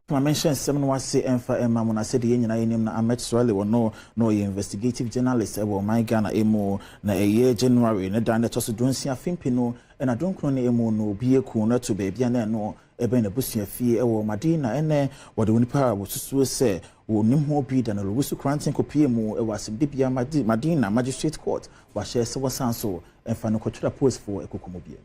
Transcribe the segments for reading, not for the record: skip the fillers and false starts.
I mentioned someone was say Emfa Emma when I said the Union name na Ahmed Swale or no investigative journalist ever my Ghana emo na a year January na dan that also don't see a fimpino and I don't know emo no be a corner to baby and no ebe na busia fie ewo Madina ene what the Winipa was to say will nimho be than a Lusu Cranton copy mu ewa Simbia Madina Magistrate Court was share so sanso and final contra post for a cocomobile.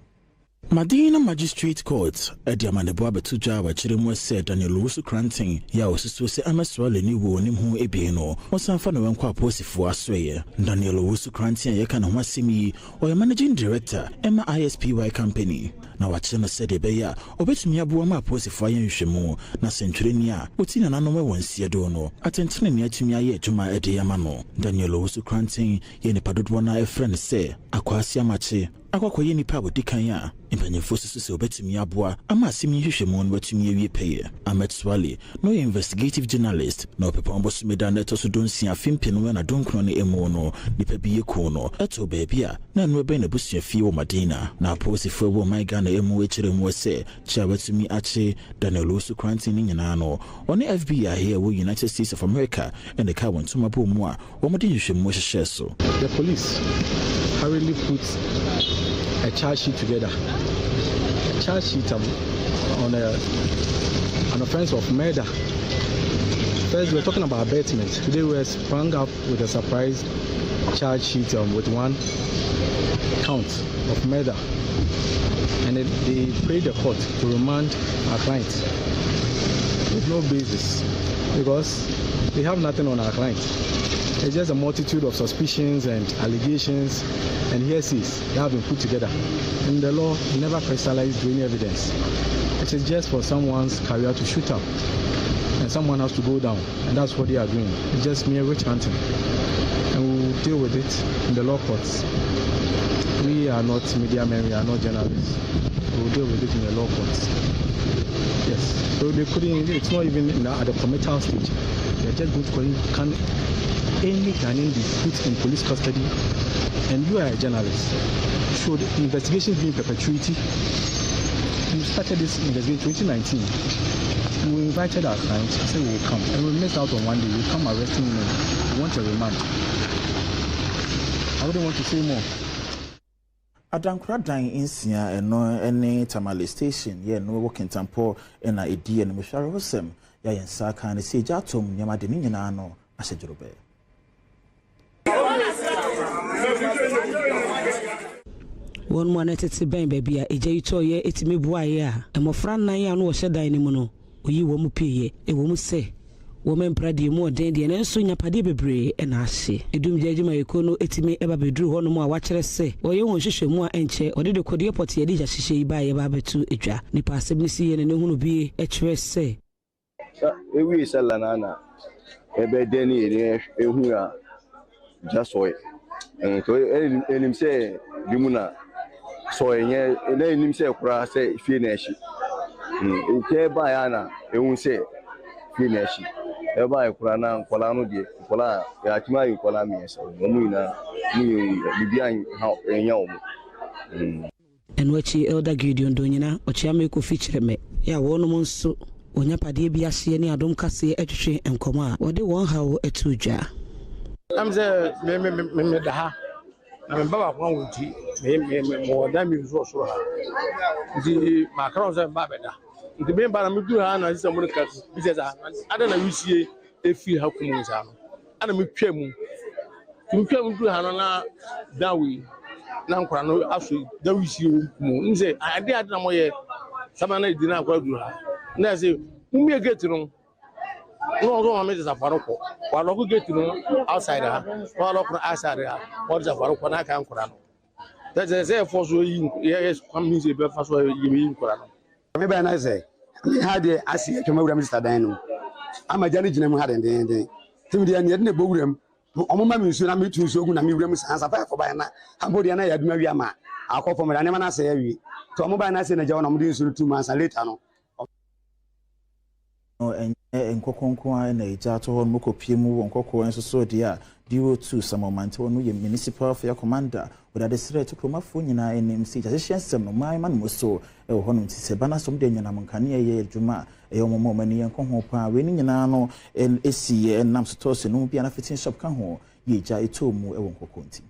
Madina Magistrate Court, Ediamane Boba Tuja, where Chirimu said Daniel Lusu Cranting, Yaos say Amaswale ni wo nim ho ebino, was some fun when qua posi for Asway. Daniel Lusu Cranting, Yakan Wasimi, or a managing director, Emma ISPY Company. Now what China said Ebeya, or bet me abuama posi for Yanshimo, na Centurinia, Utina Nanome once Yadono, attention near to me to my Ediamano. Daniel Lusu Cranting, Yeni Padutwana, a friend say, Aquasia Machi. Akwa yeni pa wo dikanya impanyefo sese obetimi aboa ama asemi hwehwemo no watumi awie peye Ahmed Swale no investigative journalist no pepa omboso meda na etoso donsi afimpe no na donkro ne emo no nipa biye ko no eto baabia na no ebe na busua fie wo Madina na aposifo wo my Ghana emo echire mu se cha watumi ache Daniel Lusu Cranting ni nyina no one FBI here wo United States of America and the car won't bo mu a wo mode hwehwemo hwehwe so. The police hurriedly put a charge sheet together. A charge sheet on an offense of murder. First, we're talking about abatement. Today, we sprung up with a surprise charge sheet with one count of murder. And they prayed the court to remand our client with no basis because they have nothing on our client. It's just a multitude of suspicions and allegations and hearsays that have been put together. And the law never crystallized any evidence. It is just for someone's career to shoot up. And someone has to go down. And that's what they are doing. It's just mere witch hunting. And we will deal with it in the law courts. We are not media men, we are not journalists. We will deal with it in the law courts. Yes. So they couldn't, it's not even at the committal stage. They're just going to can any Ghanaian be put in police custody, and you are a journalist. Should the investigation be in perpetuity? We started this investigation in 2019. We invited our clients, said we will come, and we missed out on one day. We come arresting him. We want a remand. I wouldn't want to say more. Adankra dan insia eno ene Tamale station ye no working tampo ena edi ene mhware hosem ya yensa kan ne se jatom nyama de nyina no ahyejorobe. One more tete ben baby a eje ito ye etimi buaye a emofra nan ya no wo hyedan ni mu no oyi wo mu piye e wo mu se wo memprade mu oden de nenso nyapade bebre e na ahye edum jejuma ekono etimi eba beduru ho no mu a wa kire se oye won hwehwemu a enche ode de kode airport ye de ja hyehyɛ yi ba ye ba betu edwa nipa asem ni si ye ne hunu bi e kire se ewi salanana ebe deni ene ehu a jasoy to enim se dimuna so enye enim se kura se fie na echi nke ba ya na ehun se fie na echi e ba e kura na nkola no de nkola ya tima yi nkola mi ese omu ina mi bibian ha enya omu enwachi elder Gideon Donyina ochiame ko feature me ya wono mo nso onyapade bi ahye ne Adom Kasee atwetwe enkomo a wode won hawo atudwa am say me da ha na me baba kwa wuti me mo da mi so so ha di makron say ba beda ndi me ba na me du ha na sisa mo ka bi say ada na wisie efi ha kumu sa no ana me twam du ha no na dawi na nkora no aso da wisie kumu nze ade na mo ye sama na di na akwa du ha na say umi gate no no mama is a faroko while go get to outside while outside what is a faroko na kan kura no that is say for so yes come means e be fa so yimi kura no me ba na say me ha de asi atwa mawura Mr. Dan no amaja ne gina mu ha den tim de ne de bowuram omoma me nsu na me tu nsu ogu na me wuram sansa fa ba na ambodi na ya duma wi ama akofo me na na say awi to omoba na say na jawo na mo de nsu 2 months later no enkokonko na eja to ho mokopie mu wonkoko enso so dia DO2 Samomante no ye municipal fair commander with a sire to Kromafo nyina enim si jasesem no man man so e ho no ntise bana som de nyina monkane ye adwuma e yo momo mani enko ho pa we ni nyina no esi enam stores no bia na fitin shop kan ho ye ja etomu e won kokonti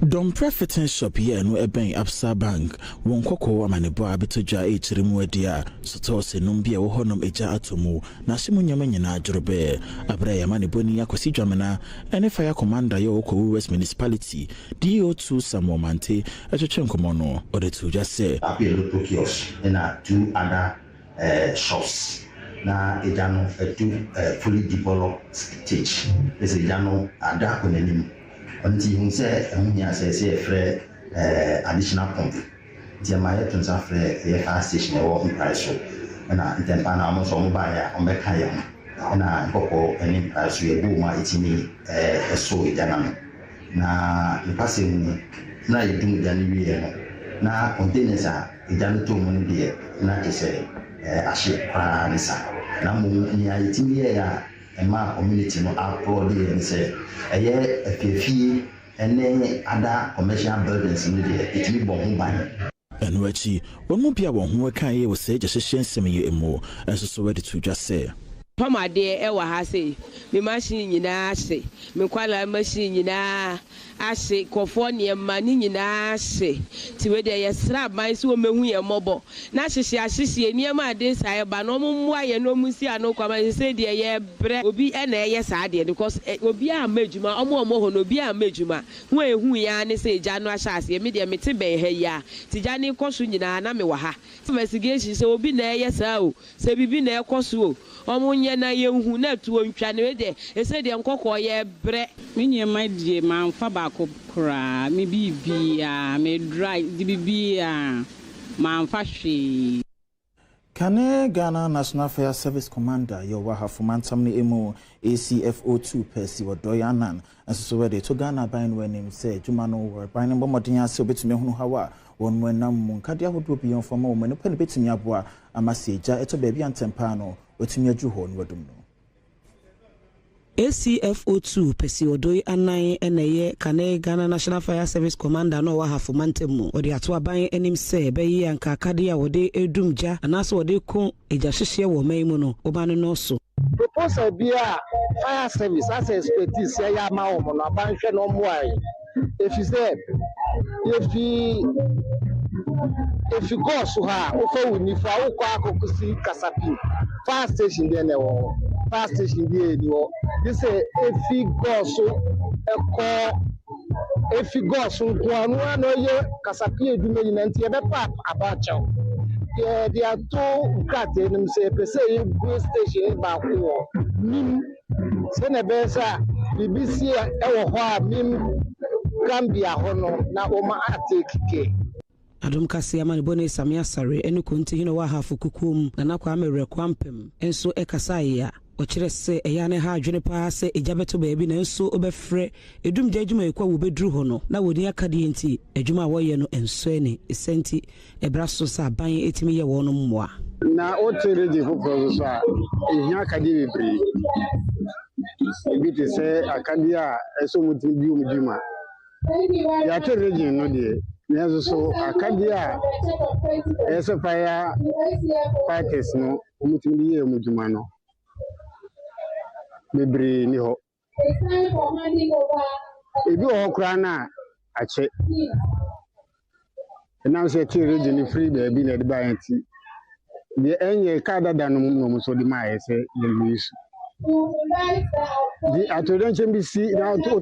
Dom Prefitin shop here no eben Absa Bank won koko amanebo abetodwa e chirimu adia stores no bia wo honom eja atomu na hye munyama nyina adworobe abra ya manebo ni akosi dwamena ene fire commander yo ko West Municipality DO2 Samomante atwetwe nkomo no odetu just say apelo Tokios na two other shops na ejano fully developed stage is ejano ada konanim until you say a free additional pump. The Maya Tunsa free fast station or price. And I intend to almost on buy on the Kayam. And I go any price we do my eating a so dynamic. Now, the passing now you do the new now containers are done to money now is a ship. Now, near it Emma community no upload and say a few and then other commercial buildings in the it will bomb by and wachi one more pia won ho kan ye we say just shem ye emo and so ready to just say Pama de ewa ha say me machine nyina say me kwala machine nyina ase kofo ne ma ni nyina ase ti we de yesra ban so mehu ye mobo na hyehye ni ma de sai ba no mu aye no mu si ano kwa ma say de ye bre obi na ye sa de because obi a madwuma omo ho no obi a madwuma hu ehu ya ne say ja no ahya ase me de me te ben ha ya ti ja ne koso nyina na me wa ha investigation say obi na ye sa o say bibi na e koso o omo nye na ye hu na tuo ntwa ne we de e say de nkokọ ye bre me nye ma die ma mfa ba kra me bibia me dry di bibia ma mfa hwe Kane Ghana National Fire Service Commander Yowa Hafumantam ni emu ACFO2 Percy Wodoyanan and so where they to Ghana by when say Jumano were buying bomodian so between hunu hawa one when nam munkadia would be on for more when a pen bit in Yabua Amaseja eto baby and tempano with me a juhon wadumno. ACFO2 Percy Wodoyanan and Kane Ghana National Fire Service Commander no Hafumantemu or the Atuaban enim say Bay and Kakadia wode Edumja and also wode ko ejashishia wo meimuno obanu no so. Proposal bia fire service as expertise ya ma o mo na banhwe no mo ai if you say if you go so ha o fa woni fa o kwa akokusi kasapi fire station dey na wo fire station dey ni wo this say if you go so if you go so kwanu na ye kasapi eduma nyina nti e be pap abacho yeah, they are two crate them say per se go station ba ko nim se na be sa BBC e wo ho a mim Gambia ho no na o ma atekike Adom Kasee amane bone samia sare enu konti hino wa hafu kukum na nakwa amere kwampem enso ekasaye ya okire se eya ne ha adwene pa se ejabeto baabi na enso obefre edumja adwuma ekwa wo bedru ho no na woni akade enti adwuma wo ye no enso ene esenti ebraso sa ban etimi ye wo no mmoa na o tere je fofo so a ehia akade bebre bi se akade a eso mutimi bi omdwuma ya tere je no de nezo so akade a eso fire fighters no omutimi ye omdwuma no bebre ni ho ebi o kura na ache na se tire je ni free baby na de ba yanti de enye ka dada no mo so di ma yese ye luisu di atodon chembisi na to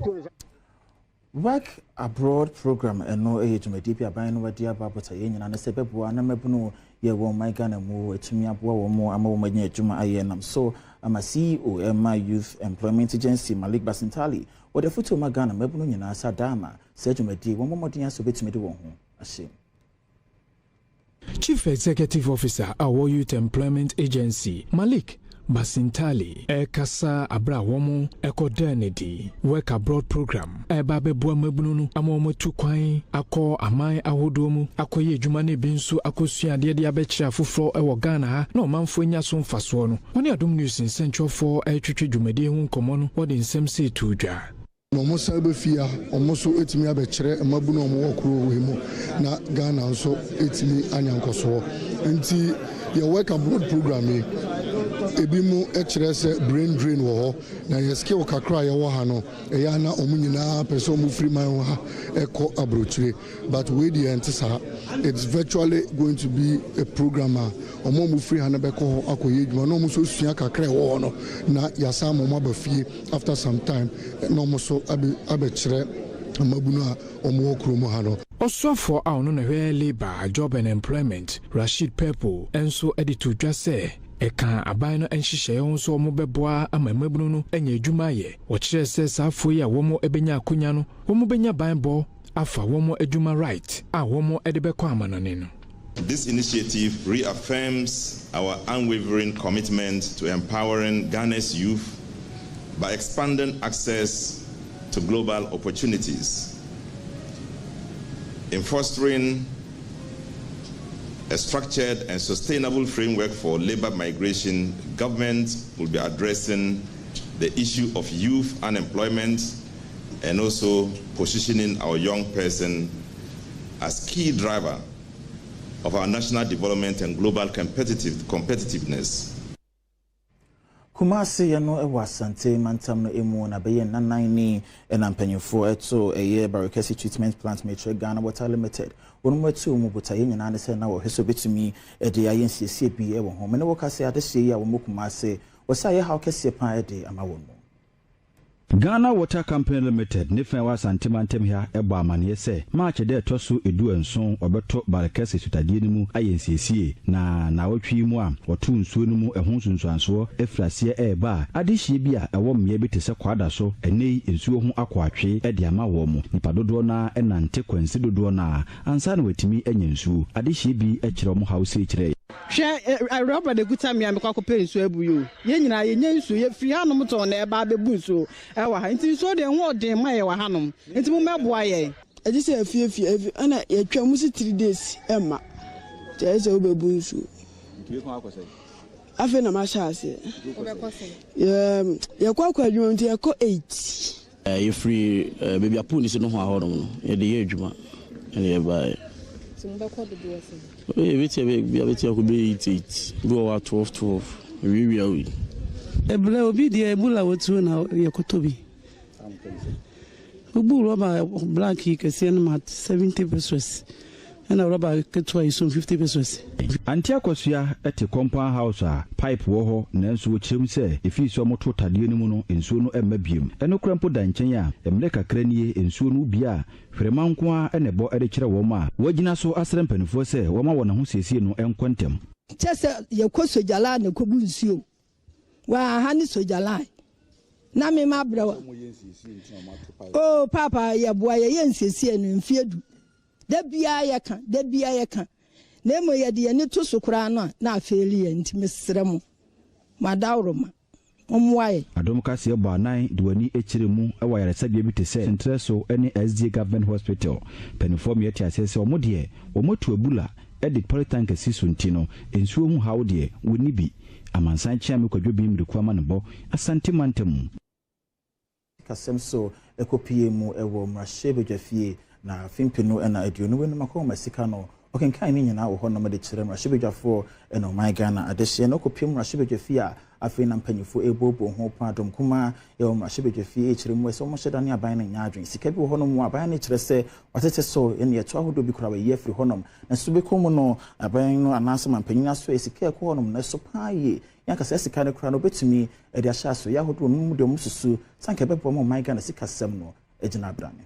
Work abroad program and no age me deep aban no dia babota ye nyina na se beboa na mabuno ye wo my Ghana mu etumi aboa wo mo ama wo manya adwuma ayenam so ama CEO Emma Youth Employment Agency Malik Basintali wo de foto ma Ghana mabuno nyina sa dama se adwumadi wo momodin aso betumi de wo ho ahye Chief Executive Officer our Youth Employment Agency Malik Basintali Ekasa Abra Womo Eko Denedi Work Abroad Program Ebabe Bua Mebununu Amomo Tukwain Ako Amai Ahodomu Akoye Jumane Binsu Akosia Dia Abecha Fufro Ewo Ghana no manfo nya so mfaso no Oni Adom News in Central for Etwetwe Jumade hu nkomo no wode nsem se tudwa no mo sabe fia omo so etimi abekere mabu no mo okro we mu na Ghana nso etimi anyankoso nti your work abroad program ebi mu ekere se brain drain wo na your skill kakra ye wo ha no eya na omu nyina person mu free man ha eko abrochire but we the entisa it's virtually going to be a program omo mu free ha na be ko akoye djuma no mu so sua kakra wo no na yasa mo mabafie after some time no mo so abekere amabuno a omo okro mu ha no Osofo a ono na hwe labor job and employment Rashid Purple enso editor dwa se eka aban no enhihye ho so mo beboa amamabunu no enya adwuma ye wo kire se safo yi a wo mo ebenya akonya no wo mo benya banbo afa wo mo adwuma right a wo mo edebekọ amanone no. This initiative reaffirms our unwavering commitment to empowering Ghana's youth by expanding access to global opportunities. In fostering a structured and sustainable framework for labor migration, government will be addressing the issue of youth unemployment and also positioning our young person as key driver of our national development and global competitiveness. Kumasi yano ewa Asante mantam no emu na beye nanan ni enampanyefo eto eye Barikesi treatment plant metre Ghana Water Limited wonu etu mu buta ye nyina ne se na wo heso betumi ede ayen siesie bi e wo ho me ne wo kase ade hye ya wo Kumasi wo sa ye haw kese pa ede ama wo no Ghana Water Company Limited ne fa wa santimantem ha ebo amane se March de toso edu enson obeto Barikesi sutadie ni mu ayensiesie na wotwi mu a wotu nsuo ni mu ehun sunsuanso efrasie eba adehie bi a ewo mmea bi tese kwada so enei nsuo hu akwatwe ede ama wo mu nipa dodo na enante kwansi dodo na ansa na wetimi enya nsuo adehie bi ekire mu house ekire hwe rubber de guta me amekwa ko pe nsuo abuyo ye nyina ye nya nsuo ye firi hanom to na eba bebu nsuo ewa ha nti nsuo de ho de ma ye wa hanom nti mu meboa ye eji se afie ana ye twa mu si 3 days ema te se obebu nsuo nti ko akose afi na ma sha ase ye kwa adwuma nti ye ko 8 ye free baby apu ni se no ho ahonom no ye de ye adwuma ene ye bae Simbako de duase. Bia ko be 8 go wa 12 we ebule obi de ebula wotu na yakotobi obu roba black kese na 70 pesos na roba ketwa iso 50 pesos anti akosua ete compound house a pipe wo ho nanso wo kirem se efi so moto tadie ni mu no ensuo no emma biem eno krampo da nchen a emle kakra nie ensuo no bi a hweremanko a enebo ede kire wo ma wagina so asre mpanifo se wo ma wona ho siesie no enkontem chese yakosojala na kobu nsuo wa hani sojala na me ma brawa oh papa ya boa ye nsiesie no mfiedu da bia ye kan na mo ye de ne to sokura no na afeli ye nti mesrem madawroma omwaye Adom Kasee bo anan de wani ekire mu ewa yaresabia bi te se Centreso ene SDA Government Hospital penifom ye ti asese omode omotu abula edit polytank siso ntino ensuo mu hawo de woni bi amansan chiame kwadwo bi mriku amanebo asante mantemu kasem so ekopie mu ewo mrashebe dwafie na fimpino ena aduonu wenu makoma sika no okenkan ni nyina wo ho no mede kire mrashebe dwafo ena my Ghana adehye no kopie mrashebe dwafie a afi na mpanyifo ebobo ho pa Adom kuma ewo mrashebe dwafie ekire mu so mo hyeda ne aban na nya adwen sika bi wo ho no mu aban ne kire se watete so ene yeto ahodo bi kura wa ye afri ho no na so be komu no aban no anase mampanyina so esika ekọ ho no na so paaye yankasa sika ne kura no betumi ede ahya so ya hodo no mu de mususu sanka bebo mo my Ghana sika sem no ejina abrane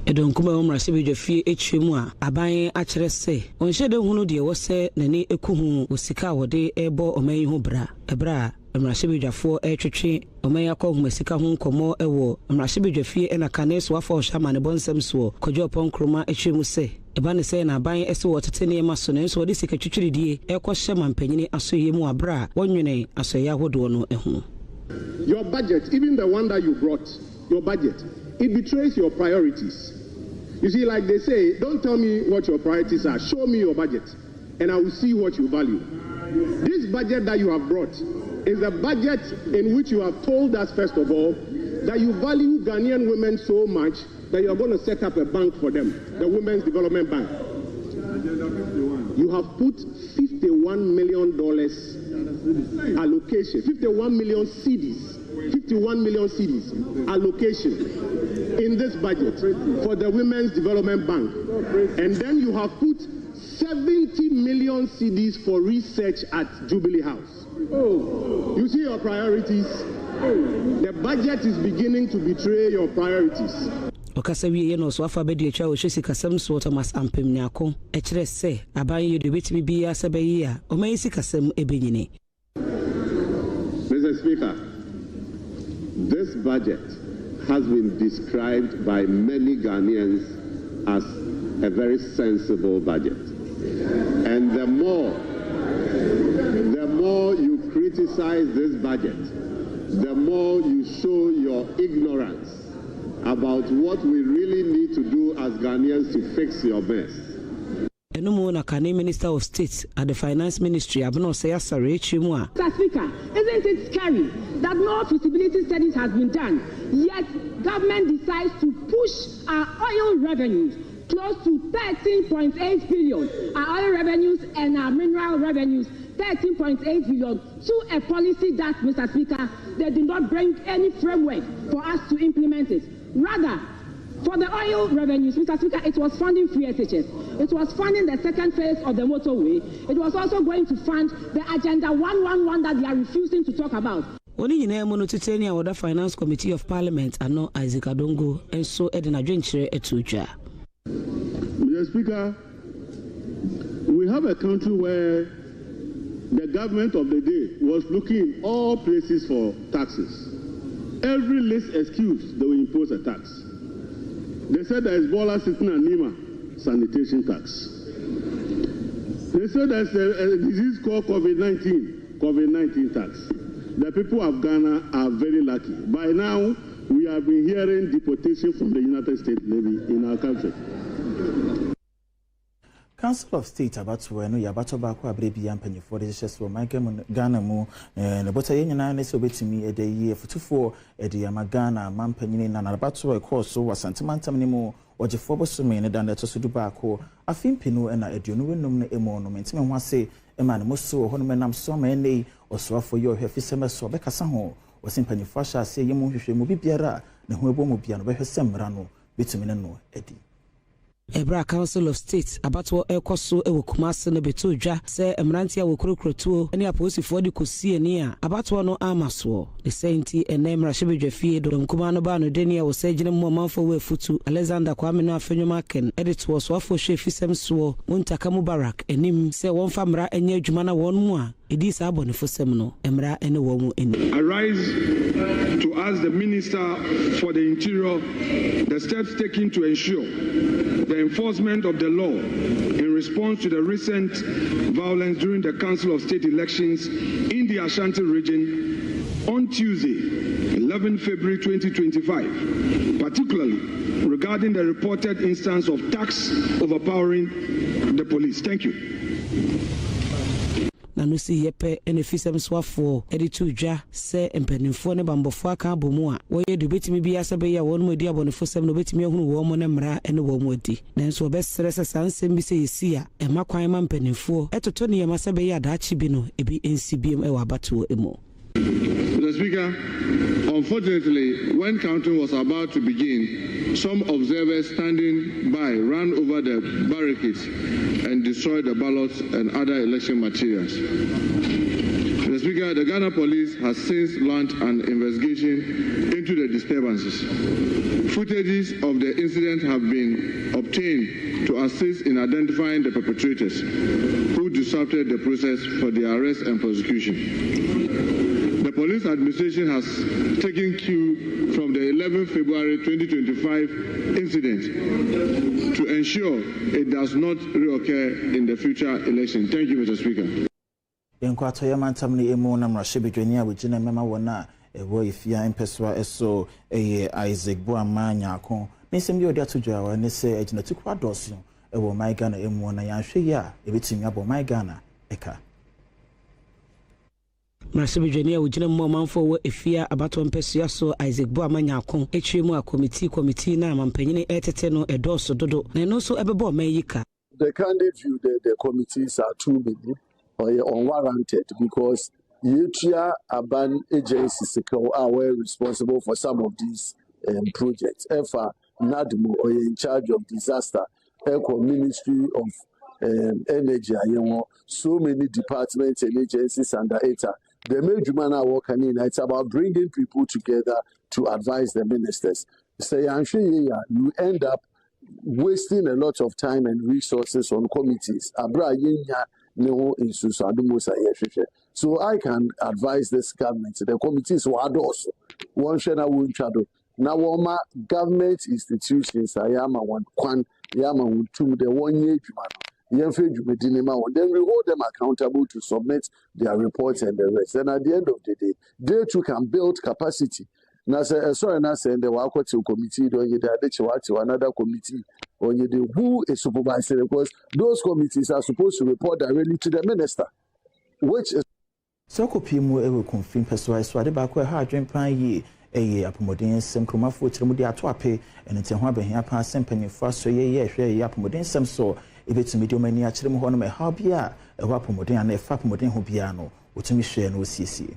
Adom kuma mrashebe dwafie etwemu a aban a kire se onhyede hunu de wo se nani ekuhu osika wode ebo oman ho ebra mrashebe dwafo etwetwe oman yakọ hu sika ho nkomo ewo mrashebe dwafie ena kaneso afọ hama ne bonsem so kodwo pon kroma etwemu se eba ne sɛ na aban ɛsɛ wɔtete nneɛma so no nso wɔde sika twitwiridie ɛkɔhyɛ mampanyini asɔyɛ mu abra wɔnwene asɔyɛ ahodoɔ no ɛho. Your budget, even the one that you brought, your budget, it betrays your priorities. You see, like they say, don't tell me what your priorities are. Show me your budget, and I will see what you value. This budget that you have brought is a budget in which you have told us, first of all, that you value Ghanaian women so much that you are going to set up a bank for them, the Women's Development Bank. You have put $51 million allocation, 51 million cedis, 51 million cedis allocation in this budget for the Women's Development Bank. And then you have put 70 million cedis for research at Jubilee House. Oh, you see your priorities? The budget is beginning to betray your priorities. Okasa wiye no so afa bedi atwa wo hwesi kasam so Thomas Ampemnyako e kire se aban ye de betimi bia sabayi a o man si kasam ebenyini. Mr. Speaker, this budget has been described by many Ghanaians as a very sensible budget. And the more you criticize this budget, the more you show your ignorance about what we really need to do as Ghanaians to fix your mess. Enumu na Kane Minister of State at the Finance Ministry, Abno Sayasare Chimwa. Mr. Speaker, isn't it scary that no feasibility studies has been done, yet government decides to push our oil revenues close to 13.8 billion, our oil revenues and our mineral revenues, 13.8 billion, to a policy that, Mr. Speaker, they did not bring any framework for us to implement it. Rather, for the oil revenues, Mr. Speaker, it was funding free SHS. It was funding the second phase of the motorway. It was also going to fund the Agenda 111 that they are refusing to talk about. Oni nyina mu no teteni a Finance Committee of Parliament ano Isaac Adongo enso edina dwenkyere etutwa. Mr. Speaker, we have a country where the government of the day was looking in all places for taxes. Every least excuse, they will impose a tax. They said there is Bola sitting and Nima sanitation tax. They said there's a disease called COVID-19 tax. The people of Ghana are very lucky. By now, we have been hearing deportation from the United States Navy in our country. Council of State about no yabato ba kwa brebi yampany for the just for my Ghana mu na bota yenyina na se obetimi ede ye futufo ede ya Ghana mampanyini na nabato e course so wasantimantam ni mu ogefo bosome ne dan to so du ba ko afimpinu na eduonu wenum na emo no mentime ho ase e ma ne moso ho no menam so ma nei osoafo ye ohwefisem so be kasa ho wasimpanyifo sha ase ye mu hwehwe mu bibiara ne ho ebo mu bia no be hwesem no betumi ne no edi. Ebra Council of State abatwo ekoso ewo Kumase no beto dwa se emrantia wo kurokrotuo ene aposifo de kosie ni a abatwo no amaso the senti ene mrahye fie do nkuma no ba no deni a wo sagine mo manfo we futu Alexander Kwame no afenwoma ken edit wo so afo hwe fisem so Muntaka Mubarak enim se won fa mra enye adwuma na won mu a edi sa abonefo sem no emra ene wo mu eni. Arise to ask the Minister for the Interior the steps taken to ensure the enforcement of the law in response to the recent violence during the Council of State elections in the Ashanti region on Tuesday, 11 February 2025, particularly regarding the reported instance of tax overpowering the police. Thank you. Nanusi yepe ene fisem swafo editu dwa se empanimfo ne bambofo aka abomu a wo ye de betimi bia se be ya won mu edi abonefo sem no betimi ehunu wo mo ne mra ene wo mu edi nanso obesere se sansem bi se yesi a ema kwan ma mpanimfo etoto ne yema se be ya daachi bi no ebi NCBM e wa bato emo. Mr. Speaker, unfortunately, when counting was about to begin, some observers standing by ran over the barricades and destroyed the ballots and other election materials. Mr. Speaker, the Ghana police has since launched an investigation into the disturbances. Footages of the incident have been obtained to assist in identifying the perpetrators who disrupted the process for the arrest and prosecution. The police administration has taken cue from the 11th February 2025 incident to ensure it does not reoccur in the future election. Thank you, Mr. Speaker. Enkwato ya mantamni emu na mrashibidweni wujine mema wana ewo ifia empeswa eso Isaac Boamanya akon nisem bi odi atujwa wa ne se ejina tukwa dosu ewo my Ghana emu na yanhwe ya ebetimi abo my Ghana eka Mrashibidweni wujine mmanfo wo ifia abato empeswa so Isaac Boamanya akon etwemu a committee na mampanyine etete no edoso dodo na no so ebebo mayika. The candidate view the committees are too many or unwarranted because Yetria Aban agencies are well responsible for some of these projects. EFA, NADMO, or in charge of disaster, Eco Ministry of Energy, so many departments and agencies under ETA. The major man are working in it's about bringing people together to advise the ministers. Say, I'm sure you end up wasting a lot of time and resources on committees. So I can advise this government. The committees were also one share one shadow. Now, government institutions, I am one Yama two the 1 year. Then we hold them accountable to submit their reports and the rest. And at the end of the day, they too can build capacity. Now, sorry, now saying the Wakwati committee, or you to another committee, or you do who is supervising, because those committees are supposed to report directly to the minister, which is. So, Copimu ever confirm persuade Swadi Bako hard dream plan ye a apomodin sem cromafo Tremudi atwape and it's a hobby here pass sempany first so ye apomodin sem so if it's medium many actually honor my hobby a wapomodin and a fapomodin hobiano, which me share no CC.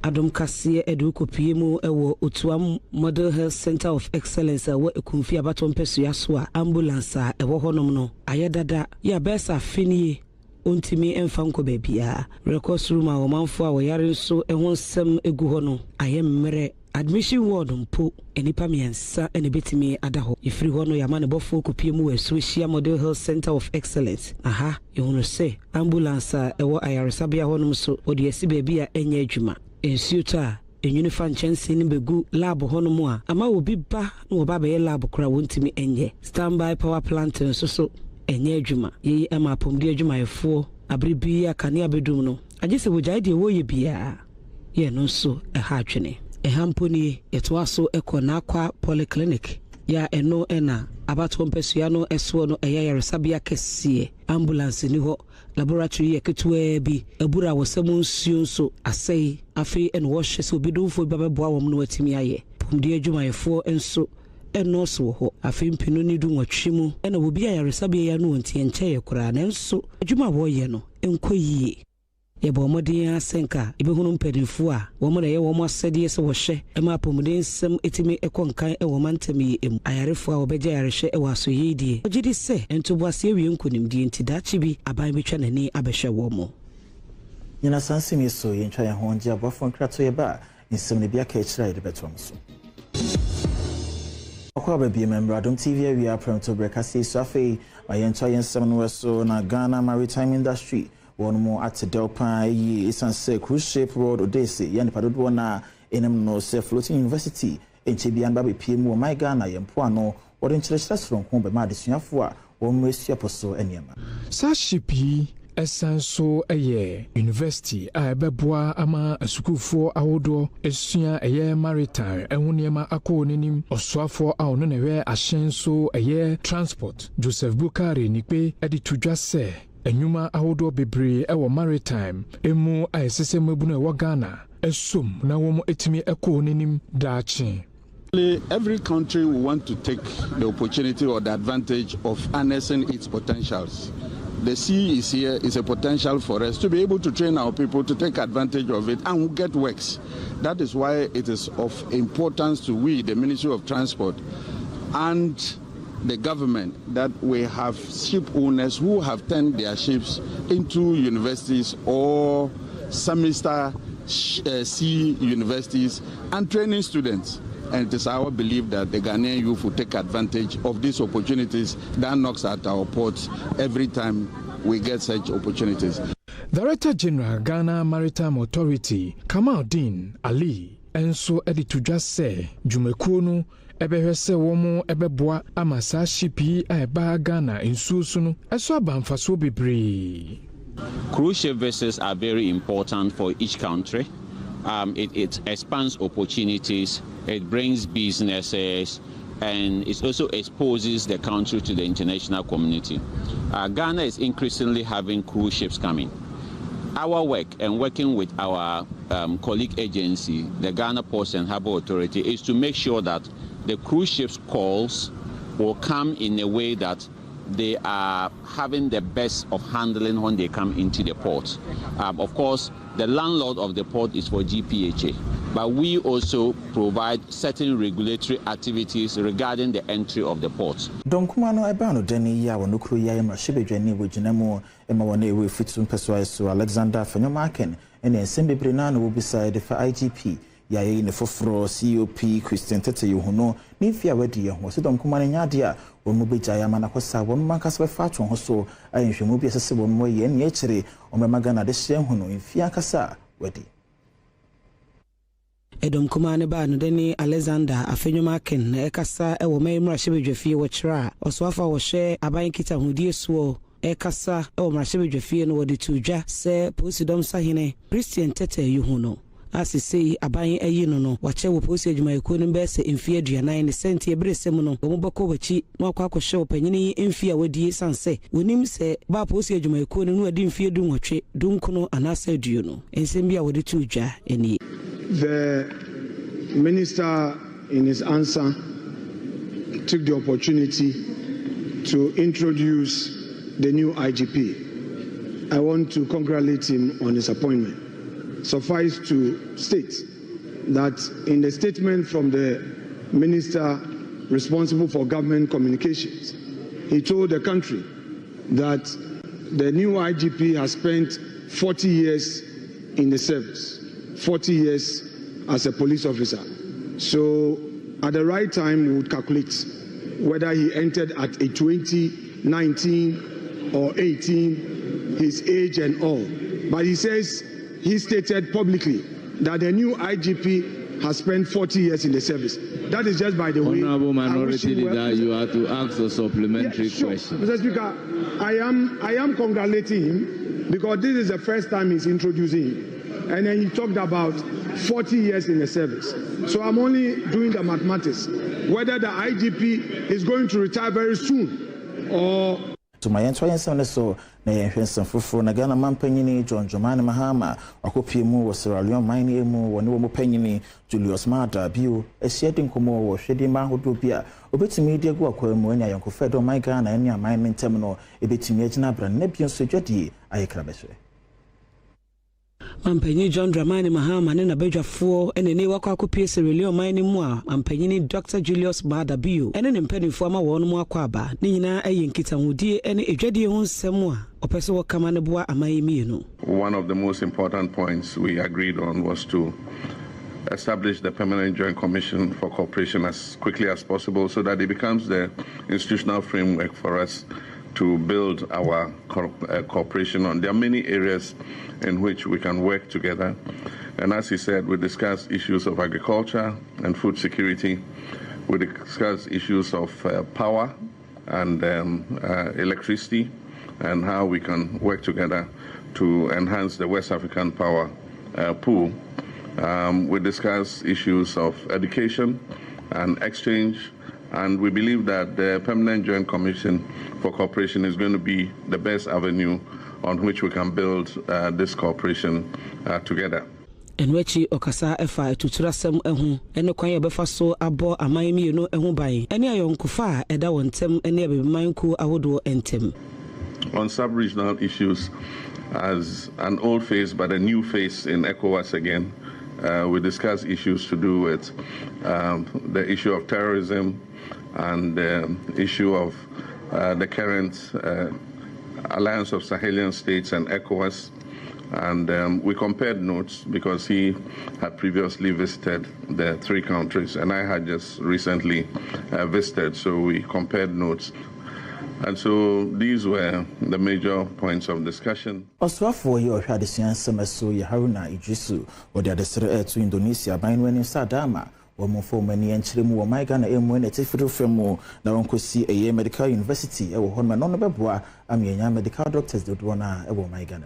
Adom Kasee eduko piemu ewo Utuam Model Health Center of Excellence ewo ekumfi abaton pesua so ambulance ewo honom no ayedada ya besa fini ontimi emfanko bebia record room a omanfo a woyare so ehon sem egu ho no ayemmere admission ward mpo enipa miensa ene betimi adaho ifri ho no yama ne bofo kopiemu we Social Model Health Center of Excellence aha ehunu se ambulance ewo ayaresabia honom so odi esi bebia enya adwuma ensuta enyunifa nchense ni begu lab honom a ama obi ba na oba be lab kora wontimi enye standby power plant so enye adwuma ye ama pomdi adwuma yefo abribi akane abedum no agese wogyae de woye bia ye no so ha atwene hamponi etwaso ekona akwa polyclinic ya eno ena abato mpesua no eso no yaresabia kese ambulance ni ho laboratory eketwa bi abura wosam nsuo so asai afi en washe so bidumfo babeboa wom no atimi aye pomdi adwumayefo enso enoso ho afi mpinu ni du nwatwimu ena obi ayaresabia ya no ntie nche yekura na enso adwuma wo ye no enkoyie yebo modin asenka ibehunu mpedinfo a wo mo na ye wo mo asede se wo hye ema pomuden sem etimi ekonkan e wo mantami em ayarefo a obegya yarehye e waso yidie ogidi se entoboase ewie nkonimdi enti dachi bi aban betwa nani abehwe wo mo nyina sansimi so yentwa ye ho ngia bofo nkrato ye ba nsem ne bia ka ekira de betom so Okwa be member Adom TV we are Premtobre Kasee so afei ayentwa yensem no so na Ghana Maritime Industry one more at Delpa isan say cruise ship road odese yani padodo na enem no say floating university enchebian ba be PM my Ghana yempo ano wode nkyerɛkyerɛ soro ho be ma adesuafo a wo mmesua poso eniema sa shipi esanso eye university a beboa ama asukufo awodo esua eye maritime ehuniema akọ nenim osoafo a ono newe ahyenso eye transport Joseph Bukari nikpe editudwa se enyuma awodo bebre ewo maritime emu a esese mabunu ewo Ghana esum na wo etimi ekọ nenim daachi. Every country will want to take the opportunity or the advantage of harnessing its potentials. The sea is here, is a potential for us to be able to train our people to take advantage of it and get works. That is why it is of importance to we, the Ministry of Transport, and the government, that we have ship owners who have turned their ships into universities or semester sea universities and training students. And it is our belief that the Ghanaian youth will take advantage of these opportunities that knocks at our ports every time we get such opportunities. Director General Ghana Maritime Authority Kamaldeen Ali enso edi to just say dwumakuo no ebehwe se womo ebeboa amasa shipi a eba Ghana nsusu no eso abamfaso bebre. Cruise ship vessels are very important for each country. It expands opportunities, it brings businesses, and it also exposes the country to the international community. Ghana is increasingly having cruise ships coming. Our work and working with our colleague agency, the Ghana Ports and Harbour Authority, is to make sure that the cruise ships' calls will come in a way that they are having the best of handling when they come into the port. Of course, the landlord of the port is for GPHA, but we also provide certain regulatory activities regarding the entry of the port. Donkumano ebano deni ya wanukru ya yamrashibe jeni wujinemu ema wane we fitu mpeswa so Alexander Fenyomaken ene nsembe brenano will beside for IGP ya ye ne foforo COP Christian Tete Yohuno ni fia wedi ye ho se donkumano nyadia wonu beja ya mana kosa wonu mankasa befato ho so ayenhwemu bi esese wonu ye ne ekire omemaga de hye hu no mfia kasa wedi. Adom kumane ba no deni Alexander Afenyomaken na ekasa ewo mayimra shebedwafie wo kira oswafa wo hye aban kita hudie suo ekasa ewo mra shebedwafie no wodi tudwa se posidom sahene Christian Tete Yohuno asisi aban ayi no wache wo posi adwuma ekuo no be se mfie aduanan ne senti ebresem no wo boko wachi no akwa akwohye opanyini mfie awadi sanse wonim se ba posi adwuma ekuo no adi mfie du nwotwe dunkuno anasa aduo no ensem bia wodi tudwa eni. The minister in his answer took the opportunity to introduce the new IGP. I want to congratulate him on his appointment. Suffice to state that in the statement from the minister responsible for government communications, he told the country that the new IGP has spent 40 years in the service, 40 years as a police officer. So at the right time, we would calculate whether he entered at a 20, 19, or 18, his age and all. But he stated publicly that the new IGP has spent 40 years in the service. That is just by the way. Honorable Minority Leader, you have to ask a supplementary question. Mr. Speaker, I am congratulating him because this is the first time he's introducing him. And then he talked about 40 years in the service. So I'm only doing the mathematics. Whether the IGP is going to retire very soon or to my entire so na yenhwensan foforo na Ghana mampanyini John Jomani Mahama akopie wo Sierra Leone mine mu woni wo panyini Julius Maada bio esiedi nkomo wo hwedi ma hodo bia obetimi de gu akwa mu anya yankofa do my Ghana eni aman mentem no ebetimi agina bra na bio so dwadi ayekra behwe. Mampanyini John Dramani Mahama ne nabadwafo ene ne wakwa akopie Sierra Leone mine mu a mampanyini Dr. Julius Maada bio ene ne mpanifo ama won mu akwa aba ne nyina ayenkita hudie ene edwadie ho nsem a opeso wakama ne boa amayemi no. One of the most important points we agreed on was to establish the Permanent Joint Commission for Cooperation as quickly as possible so that it becomes the institutional framework for us to build our cooperation on. There are many areas in which we can work together. And as he said, we discussed issues of agriculture and food security. We discussed issues of power and electricity and how we can work together to enhance the West African power pool. We discussed issues of education and exchange. And we believe that the Permanent Joint Commission for Cooperation is going to be the best avenue on which we can build this cooperation together. Enwechi okasa efa tuturasem ehu ene kwan yebefa so abo amayemi no ehu ban ene ayonkufa eda wontem ene abemanku awodo entem. On sub-regional issues, as an old face but a new face in ECOWAS again, we discuss issues to do with the issue of terrorism and the issue of the current Alliance of Sahelian States and ECOWAS. And we compared notes because he had previously visited the three countries and I had just recently visited, so we compared notes. And so these were the major points of discussion. Oswafo yi ohwa de siansemeso ye Haruna Idrisu wo de adesere to Indonesia ban wani sadama wo mo fo mani enchiremu wo mai Ghana emu na tifiri femu na wonkosi eye medical university e wo honma no beboa amyenya medical doctors de do na e wo mai Ghana.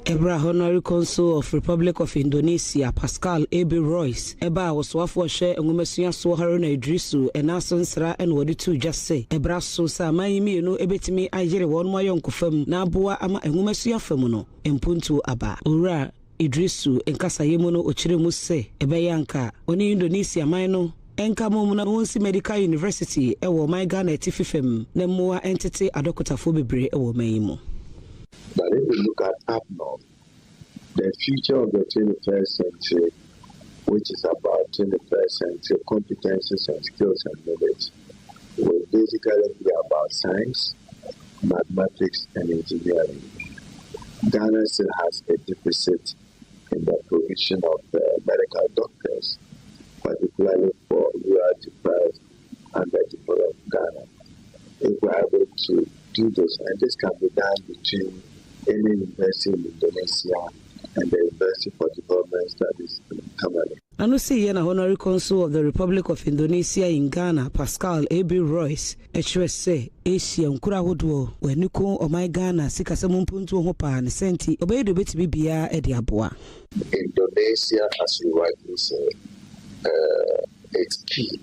Ebra Honorary Consul of Republic of Indonesia, Pascal A.B. Royce, Eba was wafo share and womesuya so Haruna Idrisu, and Ason Sra and Waditu just say, Ebra so sa maimi no ebetimi ajere won mo yonko fam na boa ama enwomesuya famuno, empuntu aba. Ura Idrisu enkasa yemono ochire mu se, ebeyanka, oni Indonesia maino. Enka momuna wonsi Medical University, ewo my Ghana tififem, nemoa entity adokotafo bebre ewo mayimo. But if we look at Adom, the future of the 21st century, which is about 21st century competences and skills and knowledge, will basically be about science, mathematics, and engineering. Ghana still has a deficit in the provision of medical doctors, particularly for rural deprived and underdeveloped Ghana. If we are able to do this, and this can be done between any university in Indonesia and the University for Development Studies in Tamale. Anusi Yena Honorary Consul of the Republic of Indonesia in Ghana, Pascal A.B. Royce, HSC, Asia, Nkura Hodwo, Wenuko, or my Ghana, Sikasamunpuntu Hopa, and Senti, obey the bit Bibia Ediabua. Indonesia, as you rightly say, it's key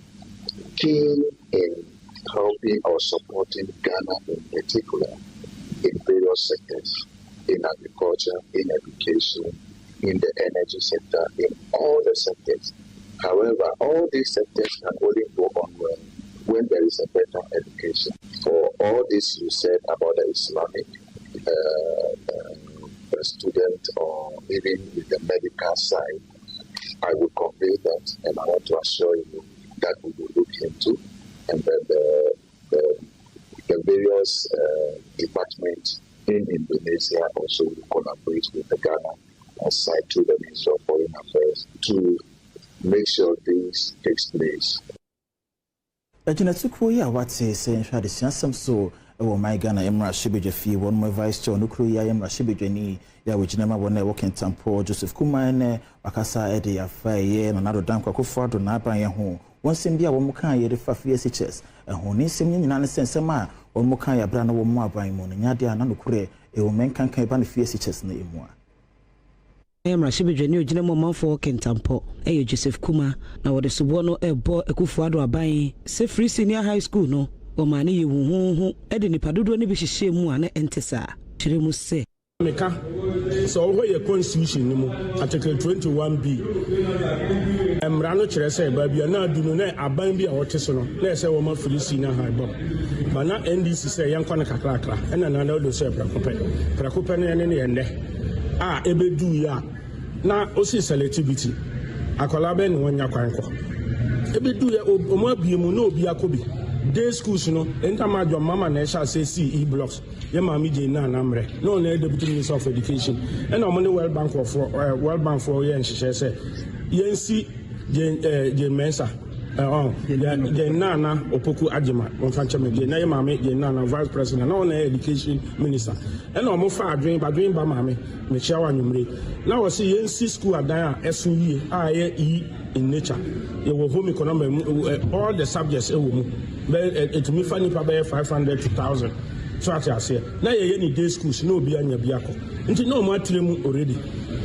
in helping or supporting Ghana in particular in various sectors, in agriculture, in education, in the energy sector, in all the sectors. However, all these sectors can only go on well when there is a better education. For all this you said about the Islamic student or even with the medical side, I will convey that, and I want to assure you that we will look into, and then the various departments in Indonesia also will collaborate with the Ghana side through the Ministry of Foreign Affairs to make sure this takes place. Ejinatuku ya wate se nhade siansam so ewo my Ghana emra shibeje fi won my vice chair onukru ya emra shibeje ni ya wejinema wona working tampo Joseph Kumane wakasa ede ya faye na nado dan kwakofo ado na aban ye ho wonsem bia wo mukan ye refa FSHS eho ni sem nyina ne sensem a wo mukan ya bra na wo mu aban mu no nyade ana nokure ewo menkankan ba ne FSHS na emu a Emra Shibijani ojina mo manfo kentampo eyo Joseph Kuma na wode subo no ebo ekufu ado aban se free senior high school no o mane ye hu ede nipa dodo ne bi hihye mu a na entesa kire mu se meka so ho ye constitution ni mu article 21B emra no kire se ba bia na adu no na aban bi a wote so no na se wo ma free senior high bom bana NDC se yen kwana kakrakra ena na do se prakope no ne ende ebedu ya na osi selectivity akola be no nya kwanko ebedu ya omo abiemu na obi akobi day schools no entama jo mama na sha say CE blocks ye mama je na namre no na deputy minister of education and omo ne World Bank for ye nhihye say ye nsi je mensa je nana opoku agema on fa cheme je na ye mama je nana vice president na education minister and omo fa adwen ba mama me chia wa nwumre na wo say ye nsi school adan a esu yie a ye in nature ye wo home economic all the subjects e wo mu it me fa nipa be 500 to 1000 so at ase na ye ni day schools na obi anya bi akọ nti na omo atremu already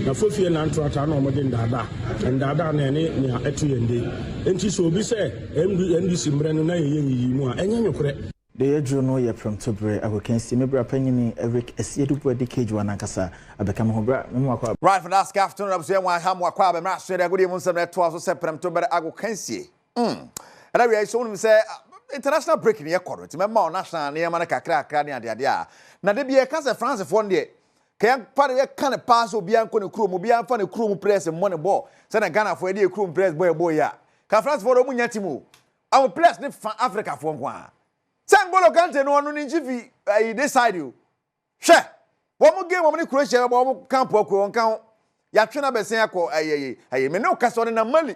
na fofie na ntrata na omo de ndada na ne etu yende nti so obi say NDC mbre no na ye yi mu a enya nyokore de yedru no ye Premtobre Kasee mebra panyini Eric Asiedubu edikage wanankasa abeka me ho bra me akwa right for that afternoon abuse wan ha mo akwa be mra so de godi mu nsem na to aso se Premtobre Kasee and we so we say international break in yekodo ti memma on national ne ma kakra ne ade a na de bia ka se France fo de kan pare ye kan pass obi an ko ne kuro mu bia fa ne kuro mu press mo ne ball se na Ghana fo de kuro mu press boy ya ka France fo do mu nyatimu our press ne fa Africa fo nko Sangolo Kante no anu njifi I decide you. She. Wo mu game wo ni Croatia wo mu camp akwo nkan ya twena besen akọ aye me no kaso na Mali.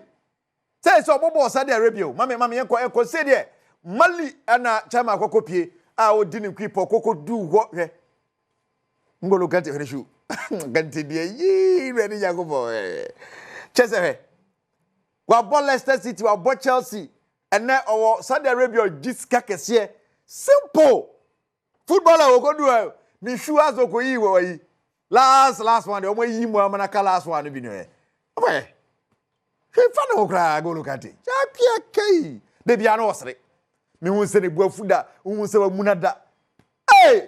Say so bobo Saudi Arabia. Mama yenko say there Mali ana chama kokopie a odini kwipo kokodu ho hwe ngolo gante hreshu gante die yi reni yagobo chese hwe wa ball Leicester City wa ball Chelsea ene owo Saudi Arabia jiska kese simple footballer okodu ni shu azoko yi wo yi last one de omo yi mu amana ka last one bi ne oye hwe fa na okra golo gante ja pia kai de bia no osre me hu se ne buafuda hu se wa munada hwe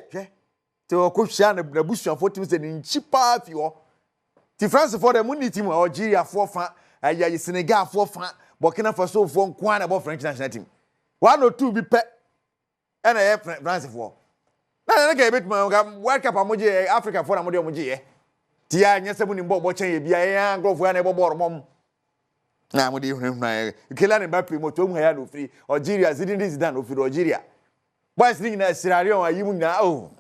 te okohia na busuafo tim se ni nchipa fi ho ti France for the muni team Algeria for fa aya Senegal for fa Burkina Faso for nkwa na bo French national team 1 or 2 bi pe na ye France for na ga bit ma World Cup amoje Africa for amoje omoje ye ti ya nya sebu ni mbo chen ye bia ya ngofo ya na ebo boro mom na amodi hu na Kylian Mbappé mo to mu ya no free Algeria Zinedine Zidane ofiri Algeria boys ni na Sierra Leone ayimu na oh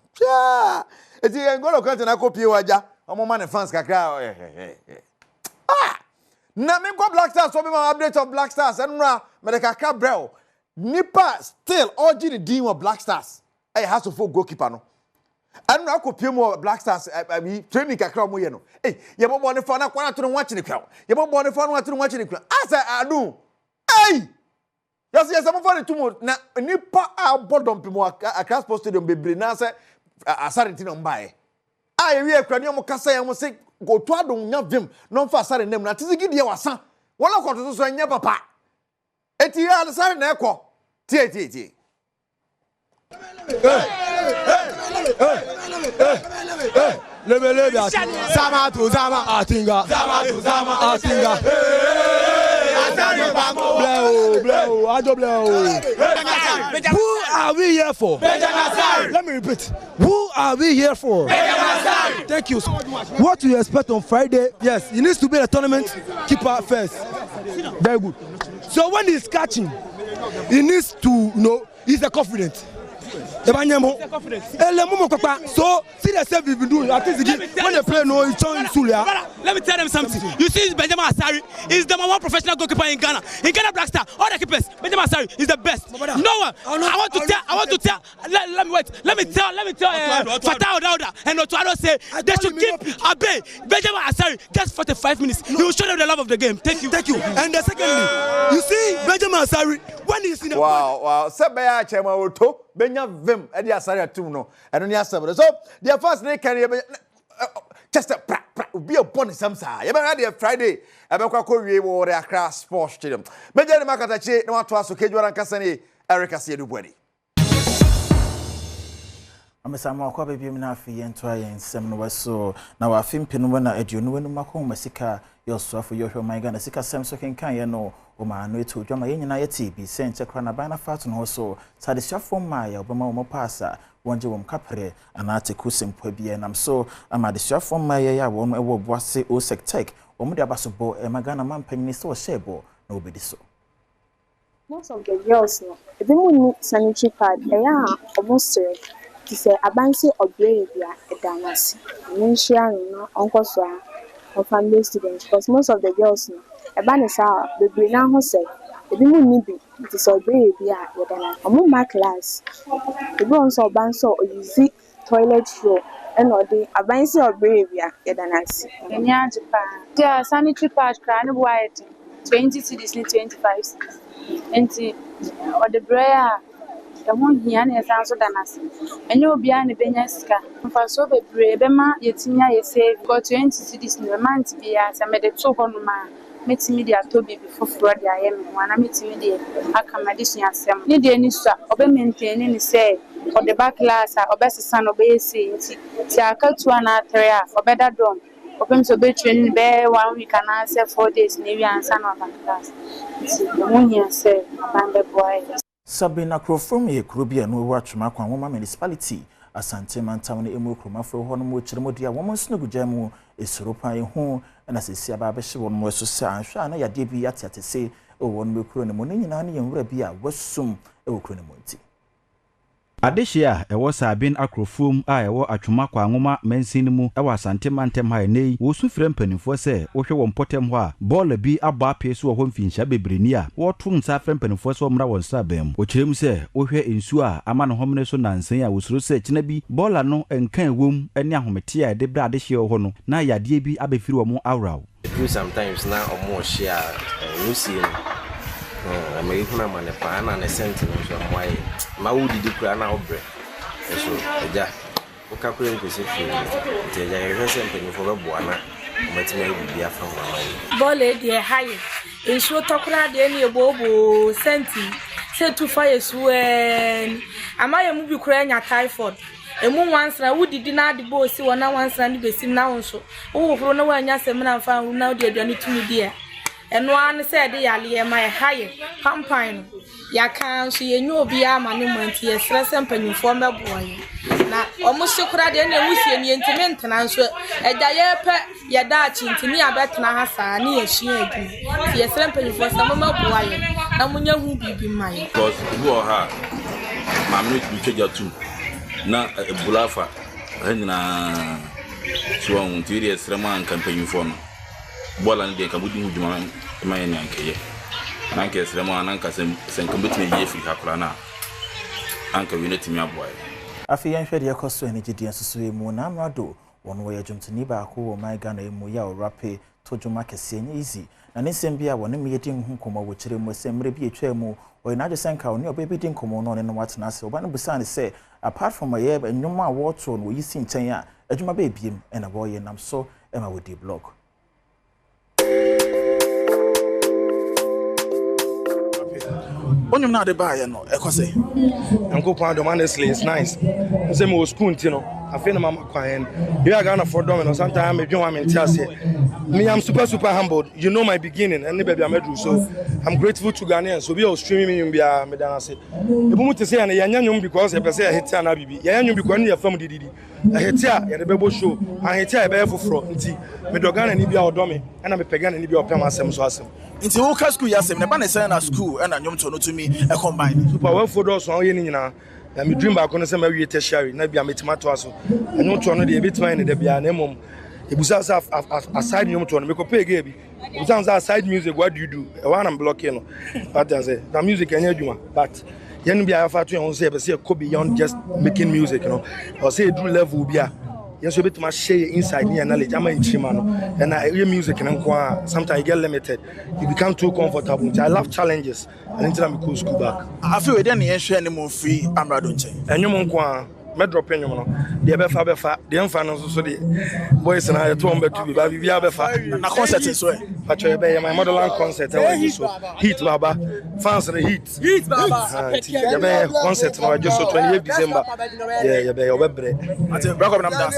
eti ngolo kante na kopie waja omo man fans kakra na me go Black Stars so be my update of Black Stars enra me de kakra brel nipa still origin the team of Black Stars has to for goalkeeper no enra kopie mo Black Stars training kakra mo ye no ye bobo ne fa na kwa na to no wachi ne kwa ye bobo ne fa no wachi no wachi ne kwa asa adu yes mo fa ne tumo na nipa a bodom pe mo Accra Sports Stadium bebre na say asare nti no mbae ayewi ekwani mo kasa ya mo se go to adon nya vim no mfa asare nem na tizigi die wasa wala koto so nya papa eti ya asare na ekọ tie lebe zama to zama atinga Bleo, Adom. Who are we here for? Let me repeat. Who are we here for? Thank you so much. What do you expect on Friday? Yes, he needs to be the tournament keeper first. Very good. So when he's catching, he needs to know he's a confident. So see the stuff we've been doing. I think when they play no, it's showing Sulia. Let me tell them something. You see, Benjamin Asari is the number one professional goalkeeper in Ghana. In Ghana Black Star, all the keepers, Benjamin Asari is the best. No one. I want to tell. Let me wait. Let me tell. Fatah Dauda and Otuado say they should keep Abe. Benjamin Asari just 45 minutes. He will show them the love of the game. Thank you. And secondly, you see Benjamin Asari when he's in a wow. Sebaya Chema Oto. Benya vim edi asare atum no eno ni asabro so the first day can just be a bonus samsa you be the Friday e be kwa wie wo re Accra Sports Stadium meje ni makatachi na watu aso kejwara nkasa ni Erica Siedubuadi amesama akwa bebia mi na afi yento ayen nsem no waso na wa fimpinu na aduonu wenu makon masika yosoafo yohwe maiga na sika sem so kenkan ye no o ma no etu dwama ye nyina ye TV sente kra na bana fatu no so sadesiafo ma ya obama wo pasa wonje wom kapre anate kusempo bia nam so amadesiafo ma ye ya won ewo boase o sectek omo de abasobo e magana mampani so shebo na obedi so most of the girls no ebi mu sanitary pad e ya almost to say abansi obredia edanasi menshia no onkoso of family students because most of the girls no ebanisa bebre na ho say ebi mu ni bi to say obredia edanasi omo ma class ebi onso banso oyizi toilet roll and odi abansi obredia edanasi eni ajipa dia sanitary pad kra no wide 20 cedis ni 25 cedis enti odi breya the one here na esanso danasi enye obia ne benya sika mfa so bebre bema yetinya ye save go 20 cedis no month bia se me de to hono ma metimi dia to bibi foforo dia ye me wana metimi dia akamadisu asem ne dia ni so obe maintain ni say for the back class obesesa no be say ti akatu na atre obeda dom open so be training be 1 week and say 4 days ne wi ansa no back class ti mo nya say bande boy Sabina Crofrom ye Krubia no watchma kwa Woma municipality Asante Mantam ne emu kromafo ho no mo chiremodia wo monso gujamu esiropan ho na sesi aba be hye wo no so se anhwa na yade bi atiatese o wo no mekuro ne mo nyina ne yewura bi a wasum e wo kuro ne mo nti Adehia ewo sabin akrofum a ewo atwoma kwa ngoma mansin mu ewa asante mantem ha nei wo su frem panifo se wo hwe won potem ho a ball bi aba peso wo mfinsha bebreni a wo to nsa frem panifo se wo mra won sabam wo kirem se wo hwe ensu a ama no homne so nansen a wo suro se kina bi ball no enkan ewom ene ahomete a de bra Adehia ho no na yade bi abefiri wo mo awraw sometimes na omo share nusi I'm a human man, and a sentiment from why my woody declare now bread. So, yeah, what can we say? The something for a buana, but maybe be a from Bolle, dear high. In short, talk about any bobo senti, said to fire swen. Am I a movie crying at typhoid? A moon once I would deny the boy, see one once and be seen now so. Oh, for no one, yes, a man found now, dear, you need to me, dear. And one said, "Yali, my high campaign. Ya can't see a new beer monument, yes, stress and penny for my boy. Now, almost so crowded and we see any intimate and answer a diaper, ya daching to me about Nahasa, near she again. Yes, penny for some of my boy. And when you will be mine. Because you are her, my mate will take your two. Now, a bulafa, and so on, 2 years, Raman campaign for me. Bola ndi kabudi hujuma mayeni ankeye nanke sremo ananka sen kombetime ye free hakura na anka wineti mi aboy afi yan hwede yakoso ene gidi ansusu emu na amrado wono wo yadwumtini ba ko wo my Ghana emu ya rape tojuma kese nye easy na nsem bia wono me yedi hu komo wo kire mu semre bi etwa mu o ina ajesenka oni obebi din komo no ne no watena ase oba no busane se apart from a year enwuma a woto no yi si nchen a adwuma ba ebiem ena boy nam so ema wo di blog Onyum na de ba ye no ekose Uncle Pando honestly it's nice. Say me was school you know. I feel mama crying. You are Ghana for domino sometimes me dwon am entiase. Me I'm super humbled. You know my beginning and baby I made so I'm grateful to Ghanaians. So be all streaming me bia me dan say. E bu mu te say na ya nyanyum because e pese ya hit na bibi. Ya nyanyum because na ya fam didi. E hit ya ya de bebo show. And hit ya e be foforo nti me do Ghana ni bia odomi. Na me pega na ni bia opem asem so asem. Inti wo ka school yasem ne ba na say na school and nyom to no to me e combine super well for those one ye ni nyina na me dream back on say ma wie tertiary na bia metima to aso nyom to no de bitima ne de bia na mom ebusa sa aside nyom to no me ko pay ge bi ebusa sa aside music what do you do e one am blocking no but I say the music enya adwuma but yen bia afa to yon say be say go beyond just making music you know or say do level bia yes, you bet my share inside me and knowledge. I'm a chimano, and I hear music and sometimes you get limited. You become too comfortable. I love challenges, and until I'm cool school back. I feel we don't share any more free. I'm not doing it. And you monk me drop in you the befa the infant so the boys and I told me to be baby befa na concert so but you be my motherland concert so heat baba fans the heat baba you be concert no just so 28 December yeah you be obebre ati break up na dance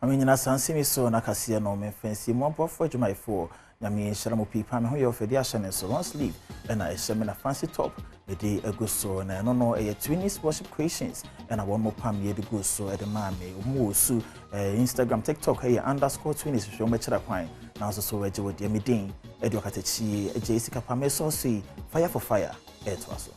I mean na sansi mi so na Kasee no me fancy mo bofo jumai for nyame shara mo pipa me ho ye ofedi ahye so long sleeve and I share me na fancy top the day ago so na no e twinnies worship creations and I want more pam ye the go so e de ma me mo su Instagram TikTok hey _twinnies show me chira kwan na so we je wo de me din e de okatachi e je sika pam so fire for fire e to aso